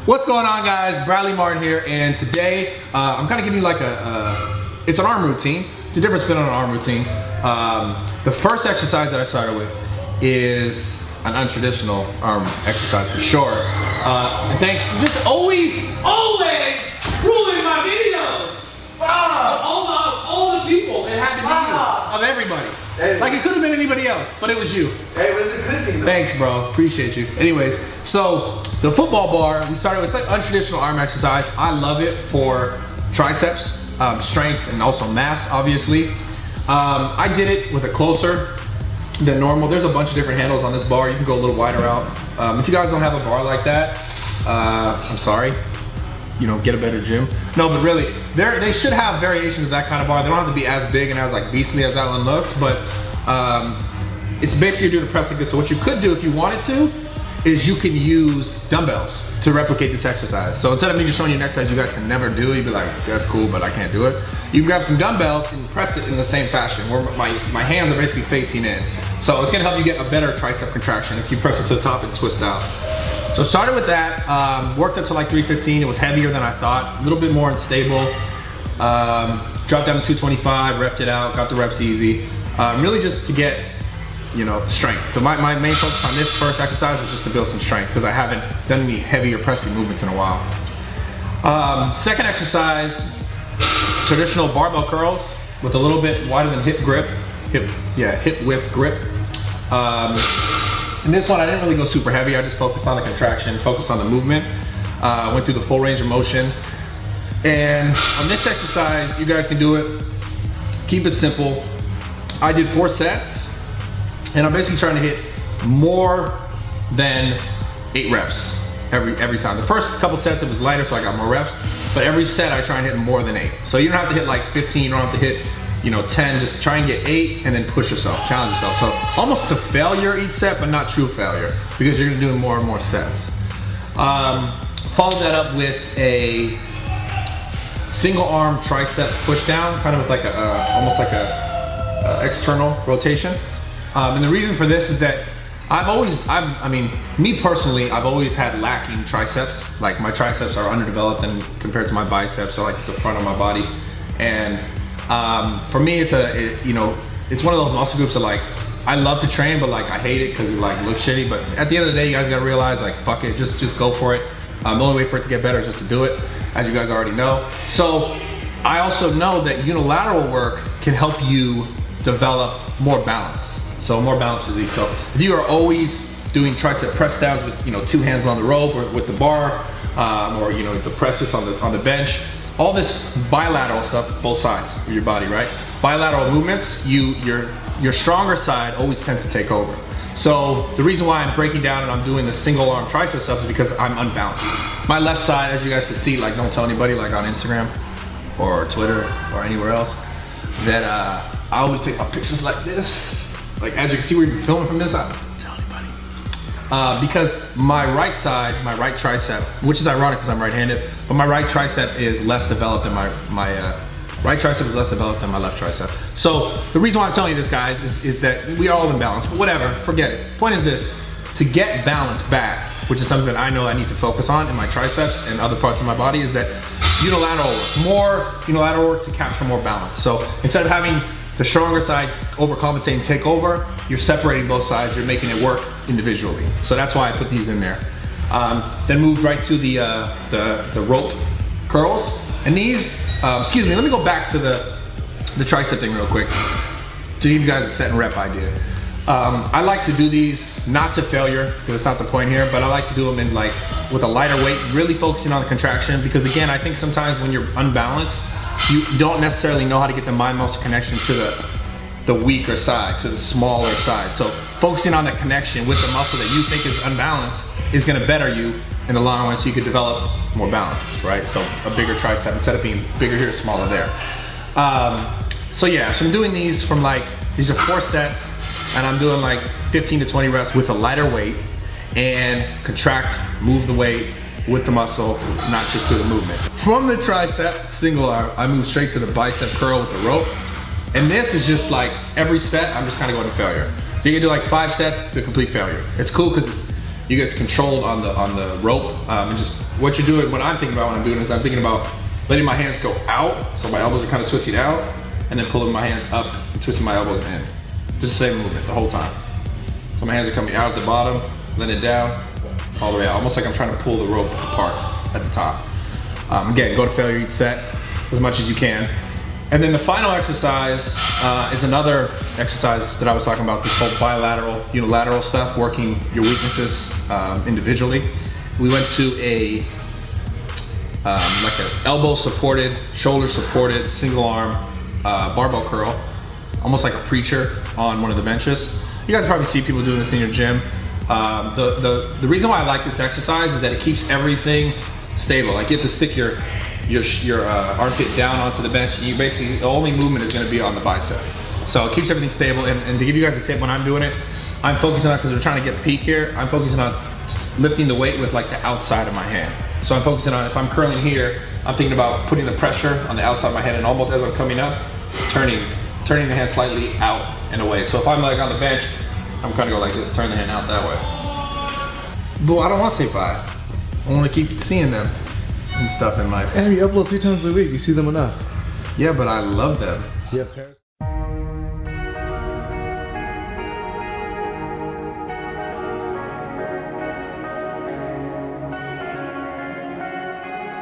What's going on, guys? Bradley Martyn here, and today I'm kind of giving you like it's an arm routine. It's a different spin on an arm routine. The first exercise that I started with is an untraditional arm exercise for sure. And thanks to just always ruling my videos. All the people, it had to be you, of everybody. Hey. Like it could have been anybody else, but it was you. Hey, but it's a good thing though. Thanks, bro. Appreciate you. Anyways, so the football bar, we started with, it's like untraditional arm exercise. I love it for triceps, strength, and also mass, obviously. I did it with a closer than normal. There's a bunch of different handles on this bar. You can go a little wider out. If you guys don't have a bar like that, I'm sorry. You know, get a better gym. No, but really, they should have variations of that kind of bar. They don't have to be as big and as like beastly as that one looks, but it's basically doing a press like this. So what you could do if you wanted to is you can use dumbbells to replicate this exercise. So instead of me just showing you an exercise you guys can never do, you'd be like, that's cool, but I can't do it. You can grab some dumbbells and press it in the same fashion, where my hands are basically facing in. So it's gonna help you get a better tricep contraction if you press it to the top and twist out. So started with that, worked up to like 315. It was heavier than I thought, a little bit more unstable. Dropped down to 225, repped it out, got the reps easy. Really just to get, you know, strength. So my main focus on this first exercise was just to build some strength because I haven't done any heavier pressing movements in a while. Second exercise, traditional barbell curls with a little bit wider than hip grip, hip width grip. In this one, I didn't really go super heavy. I just focused on the contraction, focused on the movement. Went through the full range of motion. And on this exercise, you guys can do it. Keep it simple. I did 4 sets, and I'm basically trying to hit more than 8 reps every time. The first couple sets, it was lighter, so I got more reps. But every set, I try and hit more than 8. So you don't have to hit like 15, you don't have to hit 10, just try and get 8 and then push yourself, challenge yourself. So almost to failure each set, but not true failure because you're gonna do more and more sets. Followed that up with a single arm tricep push down, kind of like almost like a external rotation. And the reason for this is that me personally, I've always had lacking triceps. Like my triceps are underdeveloped and compared to my biceps, or like the front of my body. And for me, it's one of those muscle groups that like, I love to train, but like I hate it because it like looks shitty. But at the end of the day, you guys gotta realize like, fuck it, just go for it. The only way for it to get better is just to do it, as you guys already know. So I also know that unilateral work can help you develop more balance. So more balanced physique. So if you are always doing tricep press downs with 2 hands on the rope or with the bar, or the presses on the bench, all this bilateral stuff, both sides of your body, right? Bilateral movements, your stronger side always tends to take over. So the reason why I'm breaking down and I'm doing the single arm tricep stuff is because I'm unbalanced. My left side, as you guys can see, like don't tell anybody, like on Instagram or Twitter or anywhere else, that I always take my pictures like this. Like as you can see, we're filming from this side. Don't tell anybody. Because my right side, my right tricep, which is ironic because I'm right-handed, but my right tricep is less developed than my right tricep is less developed than my left tricep. So the reason why I'm telling you this, guys, is that we are all in balance, but whatever, forget it. Point is this, to get balance back, which is something that I know I need to focus on in my triceps and other parts of my body, is that more unilateral work to capture more balance. So instead of having the stronger side overcompensate and take over, you're separating both sides, you're making it work individually. So that's why I put these in there. Then moved right to the rope curls. And these, excuse me, let me go back to the tricep thing real quick to give you guys a set and rep idea. I like to do these not to failure, because it's not the point here, but I like to do them in like with a lighter weight, really focusing on the contraction, because again, I think sometimes when you're unbalanced, you don't necessarily know how to get the mind-muscle connection to the weaker side, to the smaller side. So focusing on the connection with the muscle that you think is unbalanced is gonna better you in the long run, so you could develop more balance, right? So a bigger tricep instead of being bigger here, smaller there. So yeah, so I'm doing these from these are 4 sets, and I'm doing like 15 to 20 reps with a lighter weight and contract, move the weight with the muscle, not just through the movement. From the tricep single arm, I move straight to the bicep curl with the rope. And this is just like every set, I'm just kind of going to failure. So you can do like 5 sets to complete failure. It's cool because You get controlled on the rope, and just what you're doing. What I'm thinking about when I'm doing this, I'm thinking about letting my hands go out, so my elbows are kind of twisting out, and then pulling my hands up and twisting my elbows in. Just the same movement the whole time. So my hands are coming out at the bottom, then it down, all the way out, almost like I'm trying to pull the rope apart at the top. Again, go to failure each set as much as you can. And then the final exercise is another exercise that I was talking about, this whole bilateral, unilateral stuff, working your weaknesses individually. We went to a like an elbow supported, shoulder supported, single arm barbell curl, almost like a preacher on one of the benches. You guys probably see people doing this in your gym. The reason why I like this exercise is that it keeps everything stable. Like you have to stick your armpit down onto the bench, and you basically, the only movement is gonna be on the bicep. So it keeps everything stable, and to give you guys a tip when I'm doing it, I'm focusing on, because we're trying to get peak here, I'm focusing on lifting the weight with like the outside of my hand. So I'm focusing on, if I'm curling here, I'm thinking about putting the pressure on the outside of my hand, and almost as I'm coming up, turning the hand slightly out and away. So if I'm like on the bench, I'm kind of go like this, turn the hand out that way. But I don't want to say bye. I want to keep seeing them and stuff in life. And you upload 3 times a week, you see them enough. Yeah, but I love them. Yeah.